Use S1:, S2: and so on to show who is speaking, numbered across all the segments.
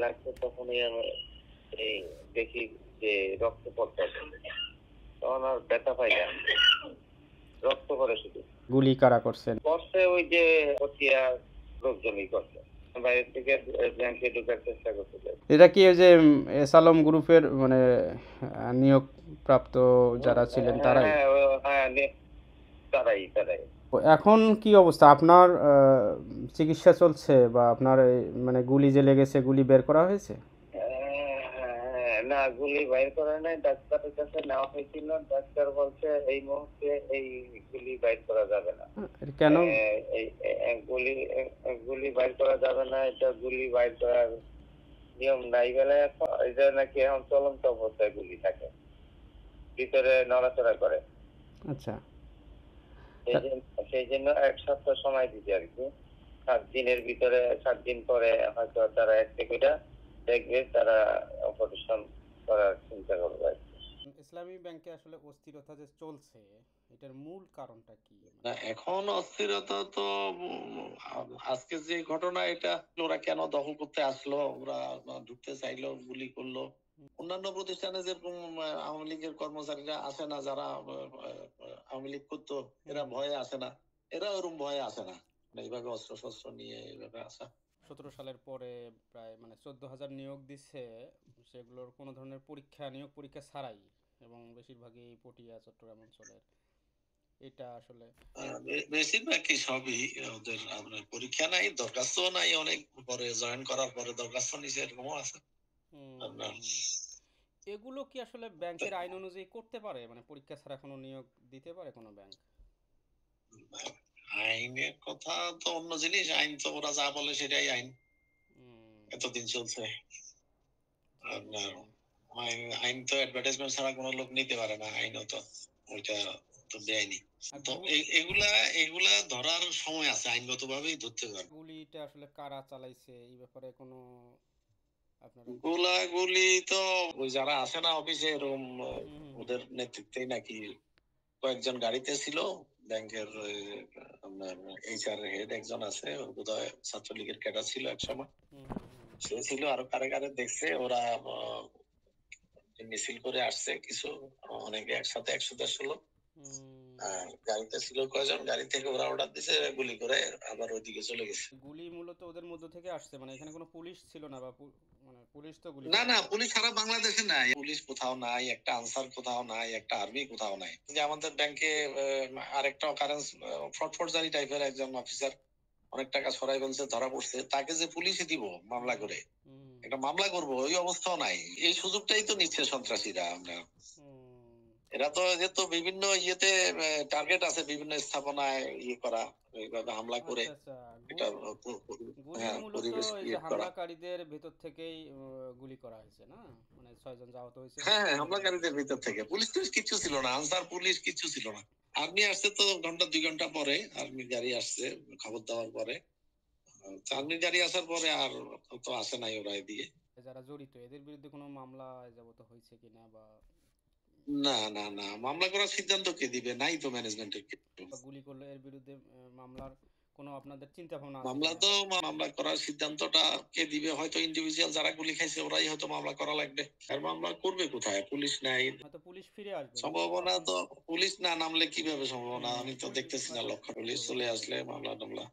S1: লাগছে তখনই আমি এই দেখি যে রক্ত পড়তেছে, তখন আর ব্যথা পাই না, রক্ত পড়ে শুধু।
S2: গুলি কারা করছেন?
S1: করছে ওই যে পটিয়া লোকজনই করছে, বাইরে থেকে ব্যাংকে ঢোকার চেষ্টা করছিল।
S2: এটা কি ওই যে এস আলম গ্রুপের মানে নিয়োগ প্রাপ্ত যারা ছিলেন
S1: হ্যাঁ
S2: তারাই?
S1: হ্যাঁ হ্যাঁ তারাই তারাই।
S2: এখন কি অবস্থা আপনার? চিকিৎসা চলছে বা আপনার মানে গুলি যে লেগেছে গুলি বের করা হয়েছে?
S1: না, গুলি বাইর করে নাই, ডাক্তারের কাছে নেওয়া হয়েছিল, ডাক্তার বলছে এই মুহূর্তে এই গুলি বাইর করা যাবে না।
S2: কেন?
S1: এই গুলি গুলি বাইর করা যাবে না, এটা গুলি বাইর করার নিয়ম নাই বলে এটা নাকি এখন চলন্ত অবস্থায় গুলি থাকে, ভিতরে নড়াচড়া করে।
S2: আচ্ছা।
S1: সেই জন্য 1 সপ্তাহ সময় দিতে আর কি, 7 দিনের ভিতরে, 7 দিন পরে হয়তো তারা একটা করে দেখবে, তারা অপারেশন করার চিন্তা করবে।
S2: ইসলামী ব্যাংকে আসলে অস্থিরতা যে চলছে এটার মূল কারণটা কি?
S3: না, এখন অস্থিরতা তো আজকে যে ঘটনা, এটা ওরা কেন দখল করতে আসলো, ওরা ঢুকতে চাইলো, গুলি করলো। অন্যান্য প্রতিষ্ঠানে যেরকম আওয়ামী লীগের কর্মচারীরা আসে না, যারা আওয়ামী লীগ করতো, এরা ভয়ে আসে না, এরা ওরকম ভয়ে আসে না, এইভাবে অস্ত্র শস্ত্র নিয়ে এইভাবে আসা।
S2: 17 সালের পরে প্রায় মানে 14,000 নিয়োগ দিচ্ছে, সেগুলোর কোনো ধরনের নিয়োগ পরীক্ষা ছাড়াই, এবং বেশিরভাগই পটিয়া চট্টগ্রাম অঞ্চলের। এটা আসলে
S3: বেশিরভাগই সবই ওদের আপনার পরীক্ষা নাই, দরখাস্ত নাই, অনেক পরে জয়েন করার পরে দরখাস্ত নিচে, এরকমও আছে আপনার।
S2: এগুলো কি আসলে ব্যাংকের আইন অনুযায়ী করতে পারে, মানে পরীক্ষা ছাড়া কোনো নিয়োগ দিতে পারে কোনো ব্যাংক?
S3: আইনের কথা তো অন্য জিনিস, আইন তো ওরা যা বলে সেটাই আইন, এতদিন চলছে আপনার। আইন তো অ্যাডভার্টাইজমেন্ট ছাড়া কোনো লোক নিতে পারে না, আইনও তো ওইটা তো দেয়নি। তো এগুলা এগুলা ধরার সময় আছে, আইনগত ভাবেই ধরতে পারবে।
S2: গুলিটা আসলে কারা চালাইছে এই ব্যাপারে কোনো আপনারা?
S3: গোলাগুলি তো ওই যারা আসে না অফিসে, এরকম ওদের নেতৃত্বেই নাকি কয়েকজন গাড়িতে ছিল। ব্যাংকের আপনার এইচআর হেড একজন আছে, ওর বোধহয় ছাত্রলীগের ক্যাডার ছিল এক সময়, সে ছিল, আরো কারে কারে দেখছে ওরা। মিছিল করে আসছে কিছু, অনেকে একসাথে 100-150 লোক। গাড়িতে ছিল কয়জন, গাড়ি থেকে ওরা অর্ডার দিছে, গুলি করে আবার ওইদিকে চলে গেছে।
S2: গুলি মূলত ওদের মধ্য থেকে আসছে, মানে এখানে কোনো পুলিশ ছিল না, বা মানে পুলিশ তো গুলি
S3: না, পুলিশ সারা বাংলাদেশে নাই, পুলিশ কোথাও নাই, একটা আনসার কোথাও নাই, একটা আর্মি কোথাও নাই। যে আমাদের ব্যাংকে আরেকটা অকারেন্স, ফটফটজারি টাইপের একজন অফিসার অনেক টাকা ছড়াই বলছে, ধরা পড়ছে, তাকে যে পুলিশে দিব মামলা করে, একটা মামলা করবো, ওই অবস্থাও নাই। এই সুযোগটাই তো নিচ্ছে সন্ত্রাসীরা। আমরা এরা তো যেহেতু বিভিন্ন ইয়েতে টার্গেট আছে, বিভিন্ন স্থাপনায় ইয়ে করা, এইভাবে হামলা করে এটা পরিবেশ ক্রিয়েট করা।
S2: হামলাকারীদের ভেতর থেকেই গুলি করা হয়েছে না, মানে 6 জন আহত হয়েছে।
S3: হ্যাঁ, হামলাকারীদের ভিতর থেকে। পুলিশ টুলিশ কিচ্ছু ছিল না, আনসার পুলিশ কিচ্ছু ছিল না। আর্মি আসছে তো ঘন্টা 2 ঘন্টা পরে, আর্মি গাড়ি আসছে খবর দেওয়ার পরে। আর্মি গাড়ি আসার পরে আর তো আসে নাই ওরা এদিকে।
S2: যারা জড়িত এদের বিরুদ্ধে কোনো মামলা যাবত হয়েছে কিনা, বা
S3: না, মামলা করার সিদ্ধান্ত কে দিবে? নাই তো ম্যানেজমেন্টের কেউ।
S2: গুলি করলে এর বিরুদ্ধে মামলার কোনো আপনাদের চিন্তা ভাবনা আছে?
S3: মামলা করার সিদ্ধান্তটা কে দিবে? হয়তো ইন্ডিভিজুয়াল যারা গুলি খাইছে ওরাই হয়তো মামলা করা লাগবে। আর মামলা করবে কোথায়? পুলিশ নাই,
S2: হয়তো পুলিশ ফিরে আসবে,
S3: সম্ভাবনা তো পুলিশ না নামলে কিভাবে সম্ভাবনা? আমি তো দেখতেছি না লক্ষ্য। পুলিশ চলে আসলে মামলা টামলা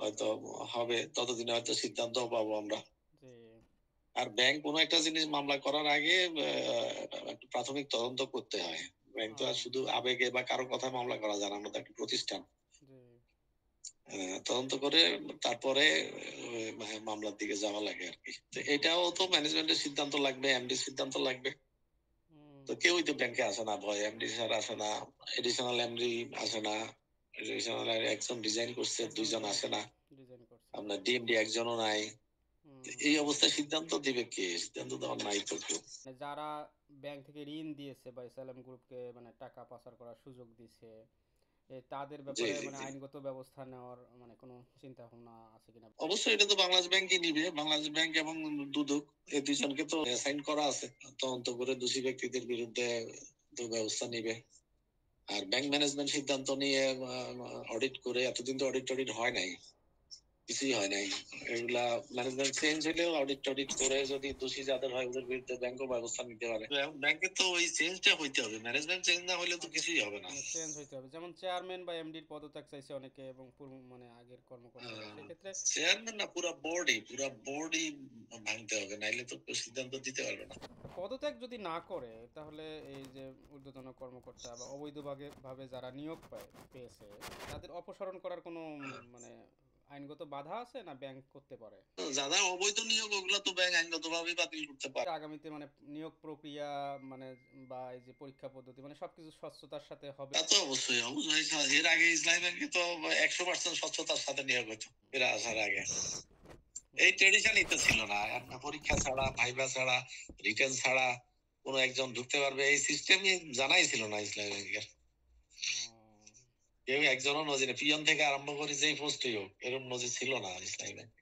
S3: হয়তো হবে, ততদিনে হয়তো সিদ্ধান্ত পাবো আমরা। আর ব্যাংক কোনো একটা জিনিস মামলা করার আগে একটা প্রাথমিক তদন্ত করতে হয়। ব্যাংক তো আর শুধু আবেগে বা কারো কথা মামলা করা যায় না, আমরা তো একটা প্রতিষ্ঠান। তদন্ত করে তারপরে মামলার দিকে যাওয়া লাগে আর কি। তো এটাও তো ম্যানেজমেন্টের সিদ্ধান্ত লাগবে, এমডি সিদ্ধান্ত লাগবে। তো কেউই তো ব্যাংকে আসে না, ভয় এমডি স্যার আসে না, এডিশনাল এমডি আসে না, এডিশনাল একজন ডিজাইন করছে, 2 জন আসে না, আপনার ডিএমডি একজনও নাই। এই অবস্থায় সিদ্ধান্ত দিবে কে? সিদ্ধান্ত দেওয়ার নাই তো কেউ।
S2: যারা ব্যাংক থেকে ঋণ দিয়েছে বা এসএলএম গ্রুপকে মানে টাকা পাচার করার সুযোগ দিয়েছে, তাদের ব্যাপারে মানে আইনগত ব্যবস্থা নেওয়ার মানে কোনো চিন্তা ভাবনা আছে কিনা?
S3: অবশ্যই এটা তো বাংলাদেশ ব্যাংকই নিবে, বাংলাদেশ ব্যাংক এবং দুদক, এই দুইজনকে তো অ্যাসাইন করা আছে, তদন্ত করে দোষী ব্যক্তিদের বিরুদ্ধে ব্যবস্থা নিবে। আর ব্যাংক ম্যানেজমেন্ট সিদ্ধান্ত নিয়ে অডিট করে, এতদিন তো অডিট হয় নাই, কিছুই হয় নাই। এগুলা ম্যানেজমেন্ট চেঞ্জ হলেও অডিট টডিট করে যদি দোষী যাদের হয় ওদের বিরুদ্ধে ব্যাংকও ব্যবস্থা নিতে পারে। ব্যাংকে তো ওই চেঞ্জটা হইতে হবে, ম্যানেজমেন্ট চেঞ্জ না হলে তো কিছুই হবে না।
S2: মানে চেঞ্জ হইতে হবে, যেমন চেয়ারম্যান বা এমডির পদত্যাগ চাইছে অনেকে এবং মানে আগের কর্মকর্তারা, সেক্ষেত্রে
S3: চেয়ারম্যান না, পুরা বোর্ডই ভাঙতে হবে, নাইলে তো কেউ সিদ্ধান্ত দিতে পারবে না।
S2: পদত্যাগ যদি না করে তাহলে এই যে ঊর্ধ্বতন কর্মকর্তা বা অবৈধভাবে ভাবে যারা নিয়োগ পেয়েছে তাদের অপসারণ করার কোনো মানে আইনগত বাধা আছে, না ব্যাংক করতে পারে?
S3: যারা অবৈধ নিয়োগ ওগুলা তো ব্যাংক আইনগত ভাবে বাতিল করতে পারে।
S2: আগামীতে মানে নিয়োগ প্রক্রিয়া মানে বা এই যে পরীক্ষা পদ্ধতি মানে সবকিছু স্বচ্ছতার সাথে হবে।
S3: তা তো অবশ্যই এর আগে ইসলামী ব্যাংকে তো 100% স্বচ্ছতার সাথে নিয়োগ হতো এরা আসার আগে। এই ট্রেডিশনই তো ছিল না, একটা পরীক্ষা ছাড়া, ভাইবা ছাড়া, রিটেন ছাড়া কোনো একজন ঢুকতে পারবে এই সিস্টেমই জানাই ছিল না ইসলামী ব্যাংকের। কেউ একজনও নজির, পিয়ন থেকে আরম্ভ করে যেই পোস্টই হোক এরকম নজির ছিল না ইসলামী ব্যাংক।